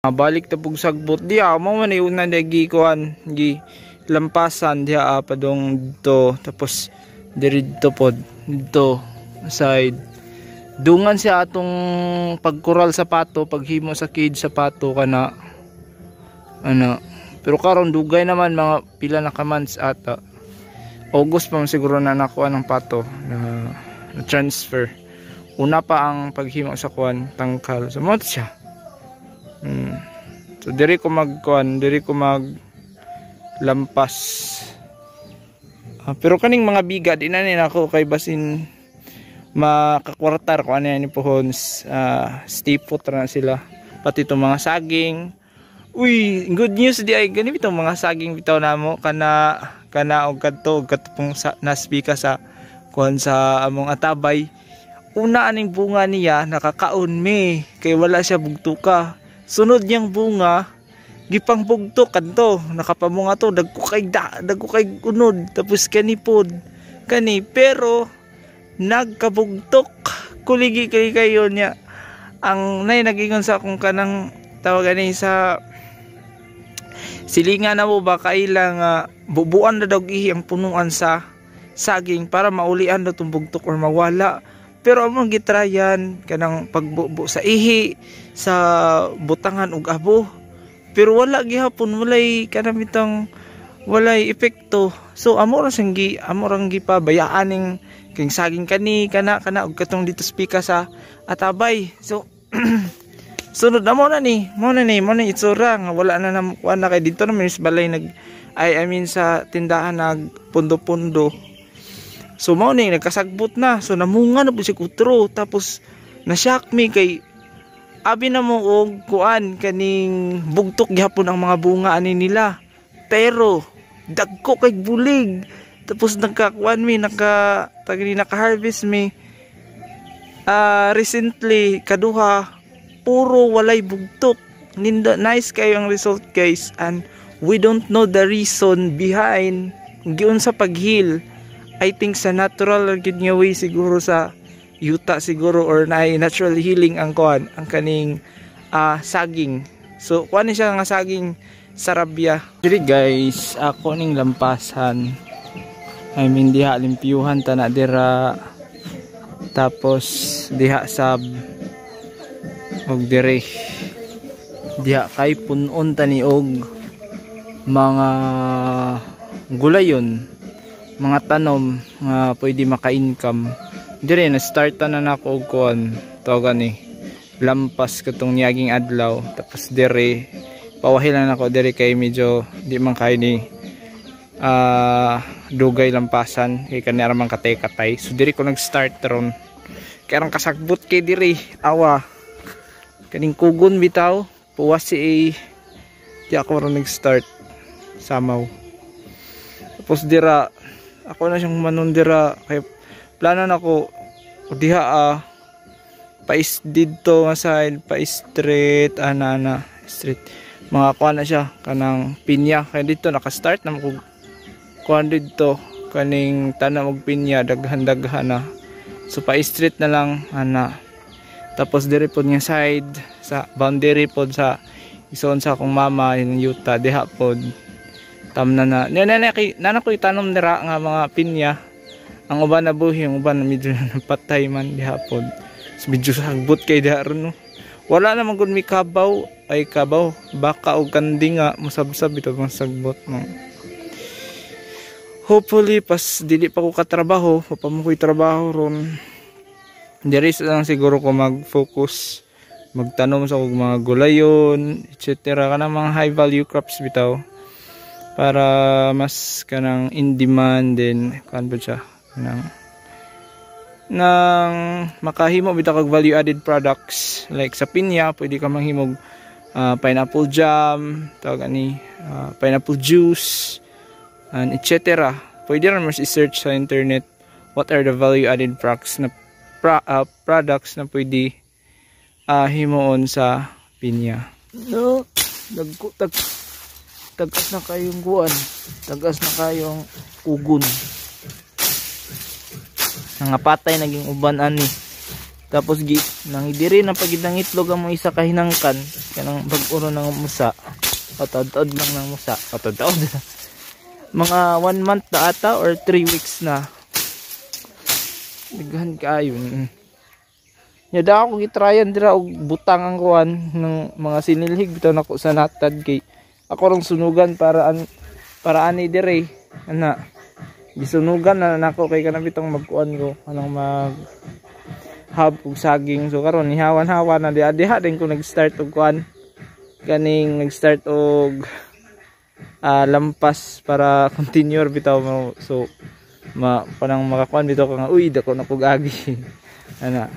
Balik ta pug sagbot diha mo man una gi kuan gi lampasan diha padong dito tapos diridto pod dito side dungan siya atong pagkural sa pato paghimo sa kid sa pato kana ano pero karon dugay naman mga pila na ka months ata August pa man siguro na nakuha ng pato na transfer una pa ang paghimo sa kuan tangkal so mo siya. So diri ko magkuan, diri ko maglampas. Pero kaning mga biga di na ni nako kay basin makakwartar ko ano yan pohon stay put na sila. Pati itong mga saging. Uy, good news di ay ganito itong mga saging bitaw namo kana og kadto pong naspika sa kuan sa among atabay. Una aning bunga niya nakakaon me kay wala siya bugtuka. Sunod niyang bunga gipang bugto kadto nakapamunga to dagko kay unod tapos kani pero nagkabugtok kuligi kayo niya ang nay nagingon sa akong kanang tawag ani sa silingan na mo ba kailang bubuan na daw ihi ang punuan sa saging para maulian daw tong bugtok or mawala. Pero among gitrayan kanang pagbubo sa ihi sa butangan ug abo. Pero wala gihapon walay kanamitang walay epekto. So amo ra gipabayaan ning king saging kana og katong dito spika sa atabay. So sunod na mo na itsura nga wala na namukuan na kay dito naman is balay I mean sa tindahan nag pundo-pundo. So mao ning nagkasagbot na. So namunga na po si kutro tapos na-shock me kay abi na mo og kuan kaning bugtok gihapon ang mga bunga ani nila. Pero dagko kay bulig. Tapos nagkakuan me naka-harvest me recently kaduha puro walay bugtok. Nice kayo ang result guys and we don't know the reason behind giun sa paghil. I think sa natural gid nga way siguro sa yuta siguro or na natural healing ang kuan ang kaning saging. So kuan ni siya nga saging sarabya. Diri guys, ako ning lampasan. I mean diha limpyuhan ta na dira. Tapos diha sab og diri. Diha kay punon ta ni og mga gulayon. Mga tanom nga pwede maka-income. Dire na start na nako og kuan tawag ni lampas katong niyaging adlaw tapos dire pawahilan ako dire kay medyo di man kay ni dugay lampasan kay kanira man katay. So dire ko nag-start ron. Kay rang kasagbot kay dire awa kaning kugon bitaw puwas si di ako ron nag-start samaw. Tapos dira ako na siyang manundira kay planan ako diha pais dito nga side pa street street mga kuan na siya kanang pinya kay dito naka-start na ko kuan dito kaning tanom og pinya daghan na so pa street na lang tapos diri pod nga side sa boundary pod sa ison sa akong mama yung yuta diha pod tamna na nana ko itanom nira nga mga pinya ang uban na buhi ang uban na medyo napatay man dihapon so medyo sagbot kay daron no wala naman gud mi kabaw baka og kanding nga musabsab ito mga sagbot no. Hopefully pas dili pa ko katrabaho papamukoy trabaho ron diri lang siguro ko mag-focus magtanom sa mga gulayon etc kana mga high value crops bitaw para mas kanang in demand din kan ba siya nang makahimo bitaw kag value added products like sa pinya pwede ka manghimog pineapple jam tawag ani pineapple juice and etc. Pwede ra mas i-search sa internet what are the value added products na products na pwede himuon sa pinya. No, tagas na kayong guan, tagas na kayong ugon. Nga patay naging uban ani. Tapos nang diri na pagidang itlog ang mo isa kahinangkan kanang bag-uro ng musa. Patod-tod lang ng musa. Patod-tod. Mga 1 month na ata or 3 weeks na. Daghan kaayo. Yada ako gitrayan dira og butang ang kuan ng mga sinilhig bitaw nako sa natad kay ako rong sunugan para ani dire ana. Gisunugan na nako kay kanang bitong magkuan ko anong mag hab og saging so karon nihawan-hawan na diha din ko nag-start og kuan ganing nag-start og lampas para continue bitaw mo so panang makakuan bitaw ka nga uy dako na kog agi ana